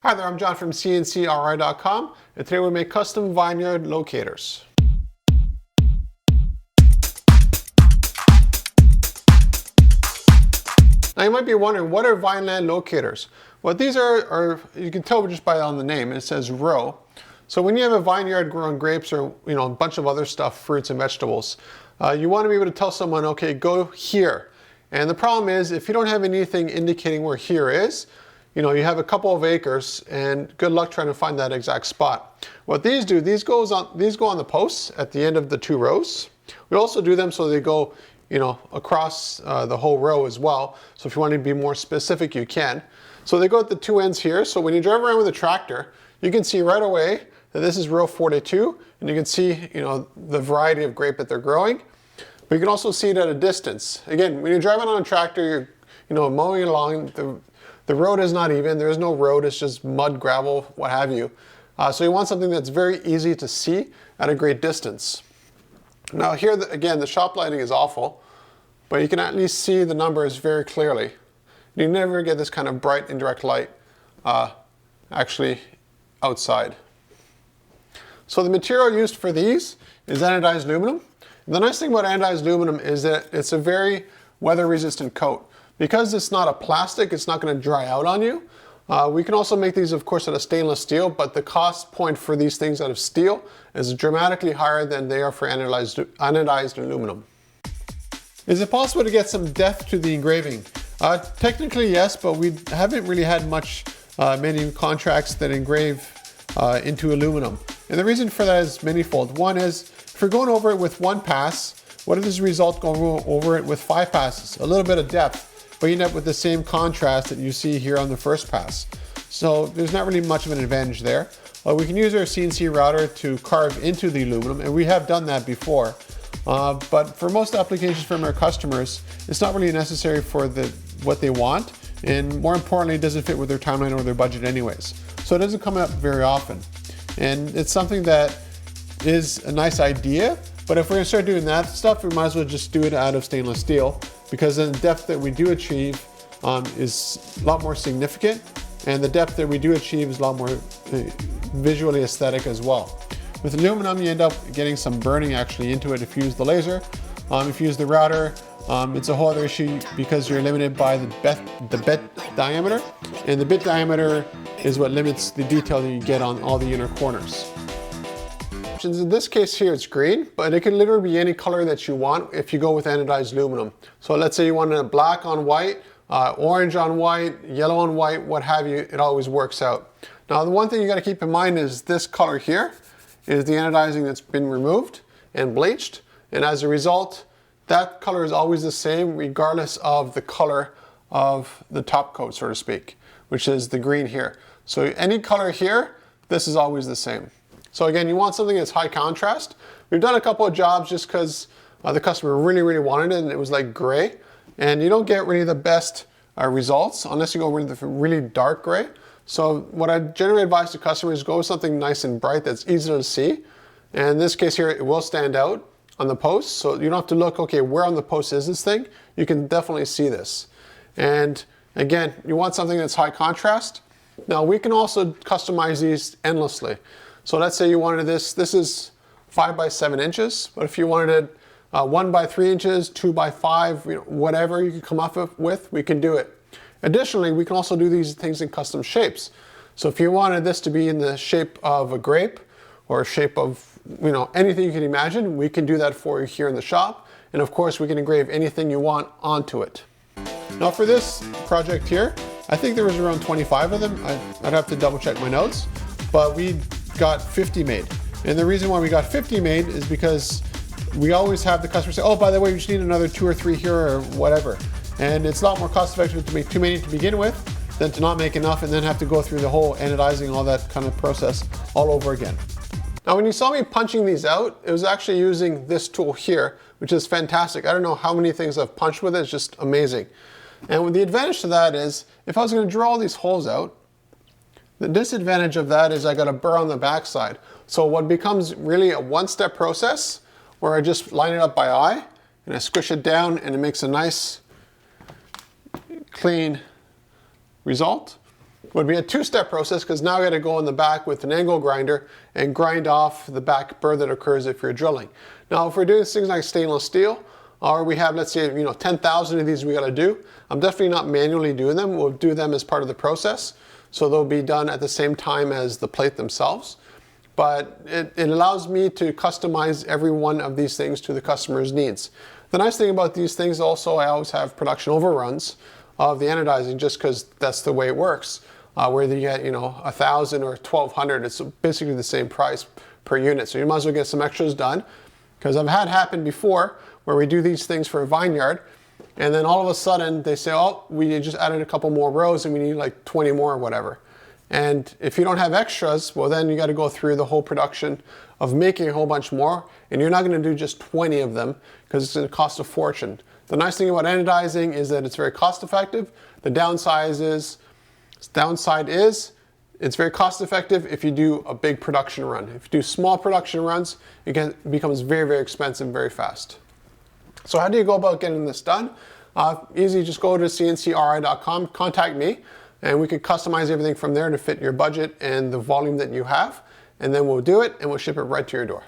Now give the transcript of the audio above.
Hi there, I'm John from CNCKing.com, and today we make custom vineyard locators. Now you might be wondering, what are Vineland locators? Well, these are you can tell just by on the name, it says row. So when you have a vineyard growing grapes or a bunch of other stuff, fruits and vegetables, you want to be able to tell someone, okay, go here. And the problem is, if you don't have anything indicating where here is, you have a couple of acres and good luck trying to find that exact spot. What these do, these go on the posts at the end of the two rows. We also do them so they go, across the whole row as well. So if you want to be more specific, you can. So they go at the two ends here. So when you drive around with a tractor, you can see right away that this is row 42, and you can see, the variety of grape that they're growing. But you can also see it at a distance. Again, when you're driving on a tractor, you're, mowing along, the road is not even, there is no road, it's just mud, gravel, what have you. So you want something that's very easy to see at a great distance. Now here, again, the shop lighting is awful, but you can at least see the numbers very clearly. You never get this kind of bright indirect light actually outside. So the material used for these is anodized aluminum. And the nice thing about anodized aluminum is that it's a very weather resistant coat. Because it's not a plastic, it's not going to dry out on you. We can also make these, of course, out of stainless steel, but the cost point for these things out of steel is dramatically higher than they are for anodized aluminum. Is it possible to get some depth to the engraving? Technically, yes, but we haven't really had many contracts that engrave into aluminum. And the reason for that is manifold. One is, if you're going over it with one pass, what is the result going over it with 5 passes? A little bit of depth, but you end up with the same contrast that you see here on the first pass. So there's not really much of an advantage there. We can use our CNC router to carve into the aluminum, and we have done that before. But for most applications from our customers, it's not really necessary for what they want, and more importantly, it doesn't fit with their timeline or their budget anyways. So it doesn't come up very often. And it's something that is a nice idea, but if we're gonna start doing that stuff, we might as well just do it out of stainless steel, because then the depth that we do achieve is a lot more significant, and the depth that we do achieve is a lot more visually aesthetic as well. With aluminum, you end up getting some burning actually into it if you use the laser. If you use the router, it's a whole other issue because you're limited by the bit diameter, and the bit diameter is what limits the detail that you get on all the inner corners. In this case here, it's green, but it can literally be any color that you want if you go with anodized aluminum. So let's say you wanted a black on white, orange on white, yellow on white, what have you, it always works out. Now the one thing you got to keep in mind is this color here is the anodizing that's been removed and bleached, and as a result, that color is always the same regardless of the color of the top coat, so to speak, which is the green here. So any color here, this is always the same. So again, you want something that's high contrast. We've done a couple of jobs just because the customer really, really wanted it, and it was like gray. And you don't get really the best results unless you go with the really dark gray. So what I generally advise to customers is go with something nice and bright that's easy to see. And in this case here, it will stand out on the post. So you don't have to look, okay, where on the post is this thing? You can definitely see this. And again, you want something that's high contrast. Now we can also customize these endlessly. So let's say you wanted this is 5 by 7 inches, but if you wanted it 1 by 3 inches, 2 by 5, whatever you can come up with, we can do it. Additionally, we can also do these things in custom shapes. So if you wanted this to be in the shape of a grape or a shape of anything you can imagine, we can do that for you here in the shop. And of course, we can engrave anything you want onto it. Now for this project here, I think there was around 25 of them. I'd have to double check my notes, but we got 50 made. And the reason why we got 50 made is because we always have the customer say, oh, by the way, we just need another 2 or 3 here or whatever. And it's a lot more cost effective to make too many to begin with than to not make enough and then have to go through the whole anodizing and all that kind of process all over again. Now, when you saw me punching these out, it was actually using this tool here, which is fantastic. I don't know how many things I've punched with it, it's just amazing. And the advantage to that is, if I was gonna draw all these holes out, the disadvantage of that is I got a burr on the backside. So what becomes really a one-step process where I just line it up by eye and I squish it down and it makes a nice, clean result. would be a two-step process, because now I got to go in the back with an angle grinder and grind off the back burr that occurs if you're drilling. Now, if we're doing things like stainless steel, or we have, let's say, 10,000 of these we got to do, I'm definitely not manually doing them. We'll do them as part of the process. So they'll be done at the same time as the plate themselves. But it allows me to customize every one of these things to the customer's needs. The nice thing about these things also, I always have production overruns of the anodizing, just because that's the way it works. Whether you get 1,000 or 1,200, it's basically the same price per unit. So you might as well get some extras done, because I've had happen before where we do these things for a vineyard, and then all of a sudden they say, oh, we just added a couple more rows and we need like 20 more or whatever. And if you don't have extras, well, then you got to go through the whole production of making a whole bunch more, and you're not going to do just 20 of them because it's going to cost a fortune. The nice thing about anodizing is that it's very cost effective. The downside is it's very cost effective if you do a big production run. If you do small production runs, it becomes very, very expensive very fast. So how do you go about getting this done? Easy, just go to CNCKing.com, contact me, and we can customize everything from there to fit your budget and the volume that you have, and then we'll do it and we'll ship it right to your door.